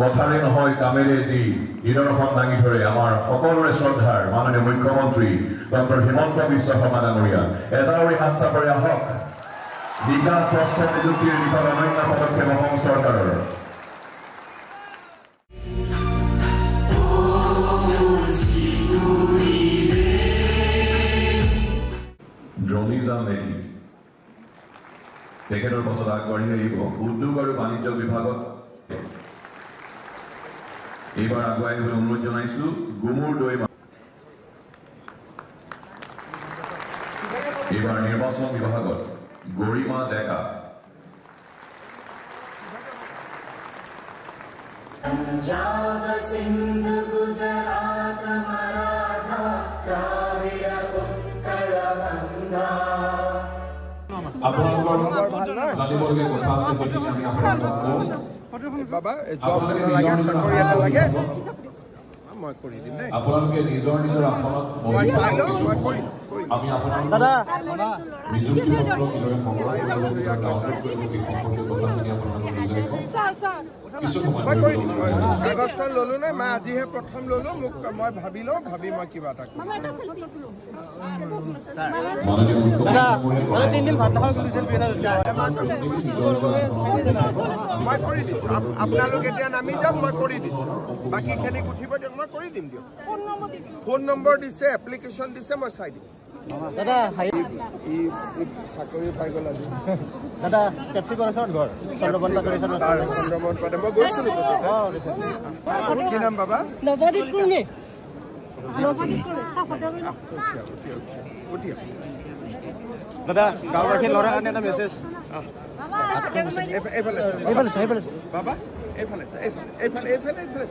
কথাৰে নহয় কামেৰে যি নিদৰ্শন দাঙি ধৰে আমাৰ সকলোৰে শ্ৰদ্ধাৰ মাননীয় মুখ্যমন্ত্ৰী ডক্টৰ হিমন্ত বিশ্ব শৰ্মা ডাঙৰীয়া এজাউৰি হাত চাপৰি আহক বিকাশ স্বচ্ছ নিযুক্তিৰ দিশত অনন্য পদক্ষেপ অসম চৰকাৰৰ ড্ৰনিজা মেডি তেখেতৰ পাছত আগবাঢ়ি আহিব উদ্যোগ আৰু বাণিজ্য বিভাগত এইবাৰ আগুৱাই আহিবলৈ অনুৰোধ জনাইছো গুমুৰ দৈ এইবাৰ নিৰ্বাচন বিভাগত গৰিমা ডেকা पंजाब सिंध गुजरात मराठा द्राविड़ उत्कल गंगा আপোনালোকৰ জানিবলগীয়া কথা আছে গতিকে আমি আপোনালোকক কওঁ বাবা জব লাগে চাকৰি এটা লাগে মই কৰি দিম দেই আপোনালোকে নিজৰ নিজৰ আসনত মই চাই লওঁ মই কৰিম আমি আপোনালোকক দাদা নিযুক্তি পত্ৰ কিদৰে সংগ্ৰহ কৰিব ডাউনলোড কৰিব এই সম্পৰ্কীয় কথাখিনি আপোনালোকক বুজাই কওঁ মই কৰি দিম কাগজখন ল'লো নে মই আজিহে প্ৰথম ল'লো মোক মই ভাবি লওঁ ভাবি মই কিবা এটা কৰিম মই কৰি দিছোঁ আপোনালোক এতিয়া নামি যাওক মই কৰি দিছোঁ বাকীখিনি উঠিব দিয়ক মই কৰি দিম দিয়ক ফোন নম্বৰ দিছে এপ্লিকেশ্যন দিছে মই চাই দিম দাদা চাকৰি পাই গ'ল আজি দাদা কেপচি কৰিছে ঘৰ চন্দ্ৰমন চন্দ্ৰমন পাতে মই গৈছিলোঁ কি নাম বাবা নৱদীপ কুৰ্মী দাদা গাঁওবাসী ল'ৰাৰ কাৰণে এটা মেছেজ বাবা এইফালে এইফালে এইফালে এইফালে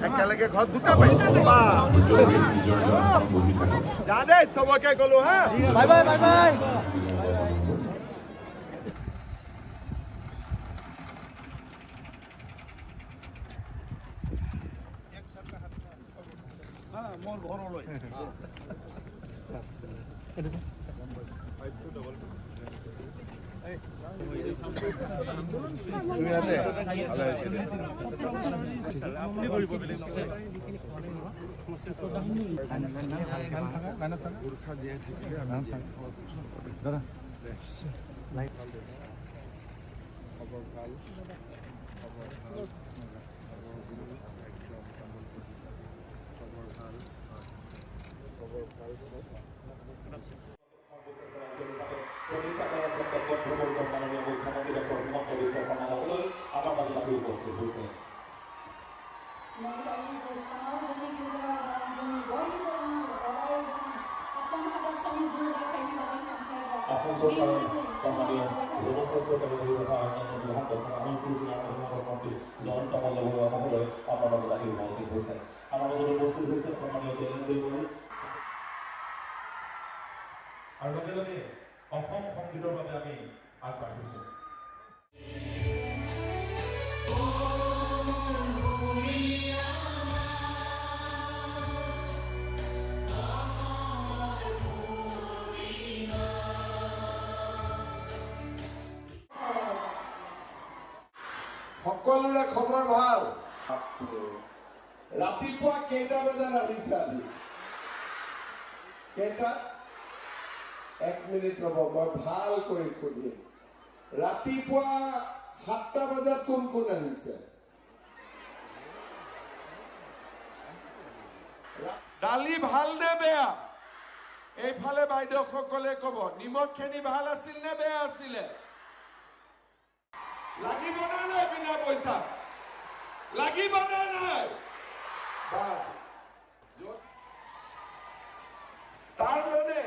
একেলগে ঘৰত দুটা যা দেই চবকে গ'লো হা বাই বাই বাই বাই মোৰ ঘৰলৈ আৰু লগে লগে অসম সংগীতৰ বাবে আমি আগবাঢ়িছোঁ সকলোৰে খবৰ ভাল ৰাতিপুৱা কেইটা বজাত আহিছে আজি কেইটা 1 মিনিট ৰ'ব মই ভাল কৰি সুধিম ৰাতিপুৱা 7টা বজাত কোন কোন আহিছে দালি ভাল নে বেয়া এইফালে বাইদেউসকলে ক'ব নিমখখিনি ভাল আছিল নে বেয়া আছিলে লাগিব নে নাই বিনা পইচা লাগিব নে নাই বাস তাৰ মানে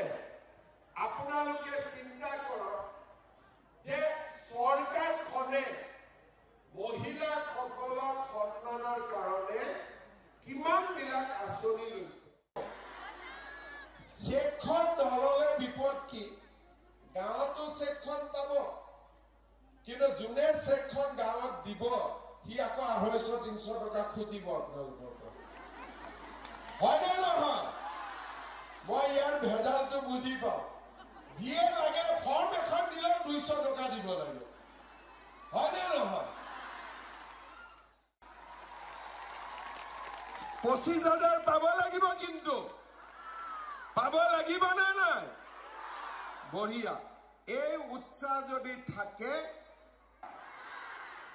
আপোনালোকে চিন্তা কৰক যে চৰকাৰখনে মহিলাসকলক সন্মানৰ কাৰণে কিমানবিলাক আঁচনি লৈছে চেকখন নললে বিপদ কি গাঁৱতো চেকখন পাব কিন্তু যোনে চেকখন গাঁৱত দিব সি আকৌ 250-300 টকা খুজিব আপোনালোকৰ পৰা হয়নে নহয় মই ইয়াৰ ভেজালটো বুজি পাওঁ যিয়ে লাগে ফৰ্ম এখন দিলেও 200 টকা দিব লাগে 25,000 পাব লাগিব কিন্তু পাব লাগিব না নাই বঢ়িয়া এই উৎসাহ যদি থাকে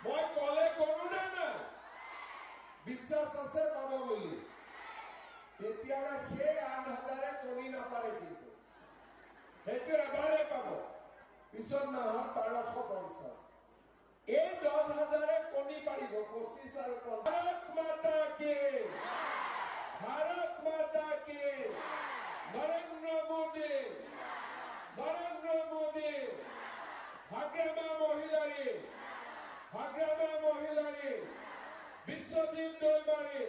মই কলে কৰো না নাই বিশ্বাস আছে পাব বুলি তেতিয়ালে সেই 8,000 কণী নাপাৰে কিন্তু সেইটো এবাৰে পাব পিছত মাহত 1250 এই 10,000 কণী পাৰিব 25 আৰু 50 ভাৰত মাতা কি নৰেন্দ্ৰ মোদী হাগ্ৰামা মহিলাৰী বিশ্বজিৎ দৈমাৰী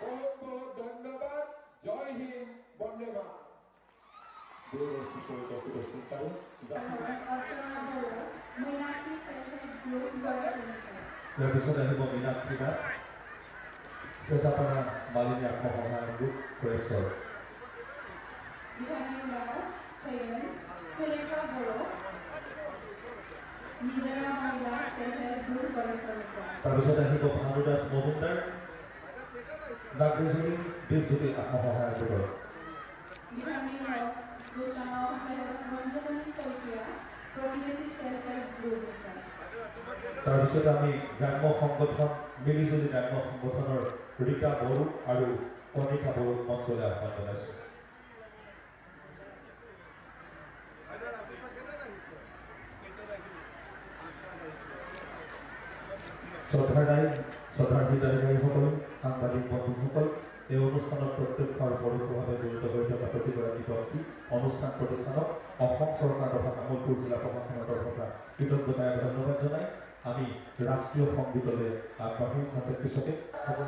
বহুত বহুত ধন্যবাদ জয় হিন্দ বন্দে মাতৰম ইয়াৰ পিছত আহিব মীনাক্ষী দাস চেঁচাপাৰা মালিনী আত্মসহায়ক গোট কোৰেশ্বৰ তাৰপিছত আহিব ভানু দাস মজুমদাৰ নাগৰিজনী দীপজ্যোতি আত্মসহায়ক গোটৰ তাৰপিছত আমি গ্ৰাম্য সংগঠন মিলিজুলি গ্ৰাম্য সংগঠনৰ ৰীতা বড়ো আৰু কণিকা বড়োক মঞ্চলৈ আহ্বান জনাইছোঁ শ্ৰদ্ধাৰ ৰাইজ শ্ৰদ্ধাৰ হিতাধিকাৰীসকল সাংবাদিক বন্ধুসকল এই অনুষ্ঠানত প্ৰত্যক্ষ আৰু পৰোক্ষভাৱে জড়িত হৈ থকা প্ৰতিগৰাকী ব্যক্তি অনুষ্ঠান প্ৰতিষ্ঠানক অসম চৰকাৰ তথা তামোলপুৰ জিলা প্ৰশাসনৰ তৰফৰ পৰা কৃতজ্ঞতাৰে ধন্যবাদ জনাই আমি ৰাষ্ট্ৰীয় সংগীতলৈ আগবাঢ়িম খন্তেক পিছতে হ'ব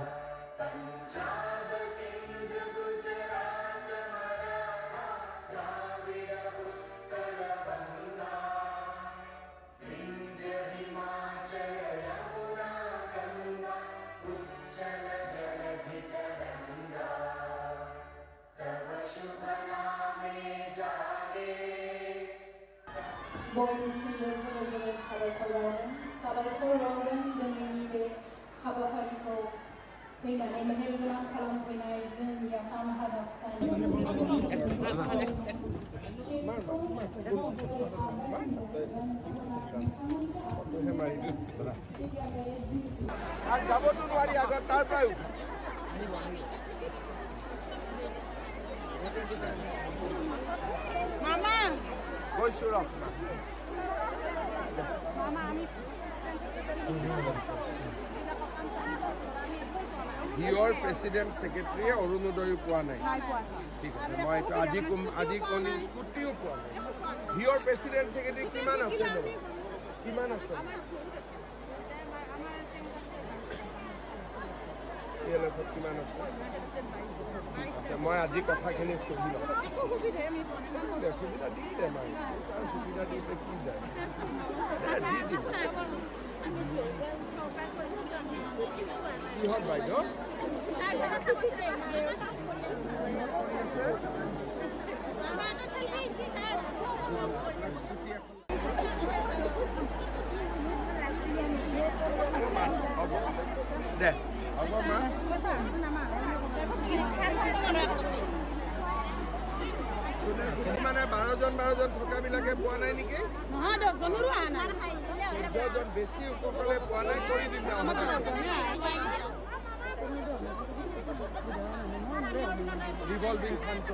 साबायखर बावदों दिनैनि बे हाबाफारिखौ फैनानै मेहेरगोनां खालामफैनाय जोंनि आसाम हादरसानि মামা গৈছো ৰ হিয়ৰ প্ৰেচিডেণ্ট ছেক্ৰেটাৰীয়ে অৰুণোদয়ো পোৱা নাই ঠিক আছে মই এইটো আজি কলি স্কুটিও পোৱা নাই হিয়ৰ প্ৰেচিডেণ্ট ছেক্ৰেটাৰী কিমান আছে কিমান আছে কিমান আছে মই আজি কথাখিনি চলি লওঁ সুবিধা দি দে মাই সুবিধা দিছে কি যায় দি দিম কিহত বাইদেউ হ'ব দে হ'ব মা মানে 12জন থকাবিলাকে পোৱা নাই নেকি 14জন বেছি উপকলে পোৱা নাই কৰি দিম ৰিভলভিং ফাণ্ড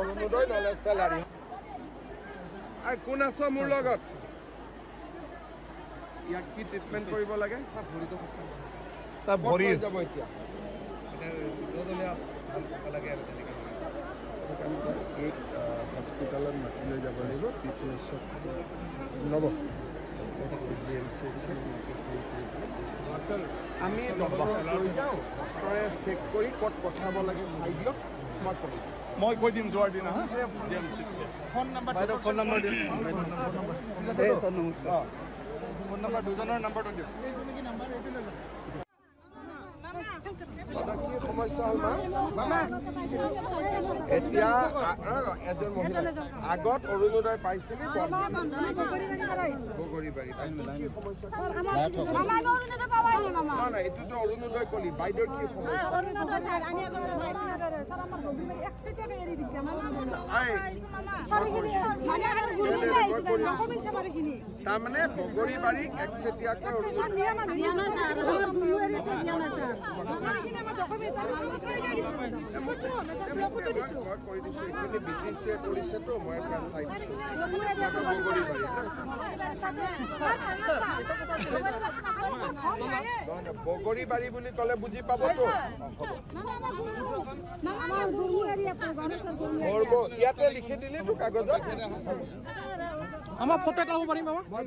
অৰুণোদয় নহলে চেলাৰী কোন আছ মোৰ লগত ইয়াক কি ট্ৰিটমেণ্ট কৰিব লাগে তাৰ ভৰি যাব এতিয়া एक हॉस्पिटल माटी ले যাব লাগিব পিপিএছ নব আমি লৈ যাওঁ ডক্টৰে চেক কৰি ক'ত পঠাব লাগে চাই দিয়ক মই কৰিম মই কৈ দিম যোৱাৰ দিনা হা ফোন নাম্বাৰ বাইদেউ ফোন নাম্বাৰ দিম ফোন নাম্বাৰ দুজনৰ নাম্বাৰটো দিয়ক দাদা কি সমস্যা হ'ল মা এতিয়া এজন মহিলা আগত অৰুণোদয় পাইছিলে বগৰীবাৰী কি সমস্যা নাই এইটোতো অৰুণোদয় কলি বাইদেউৰ কি সমস্যা তাৰমানে বগৰীবাৰীক একচেটিয়াকৈ কৰি দিছোঁ এইখিনি বিটিচিয়ে কৰিছেতো মই পৰা চাই দিছোঁ বগৰীবাৰী বুলি ক'লে বুজি পাবতো ইয়াতে লিখি দিলেতো কাগজত আমাৰ ফটো এটা ল'ব পাৰিম মামা হ'ব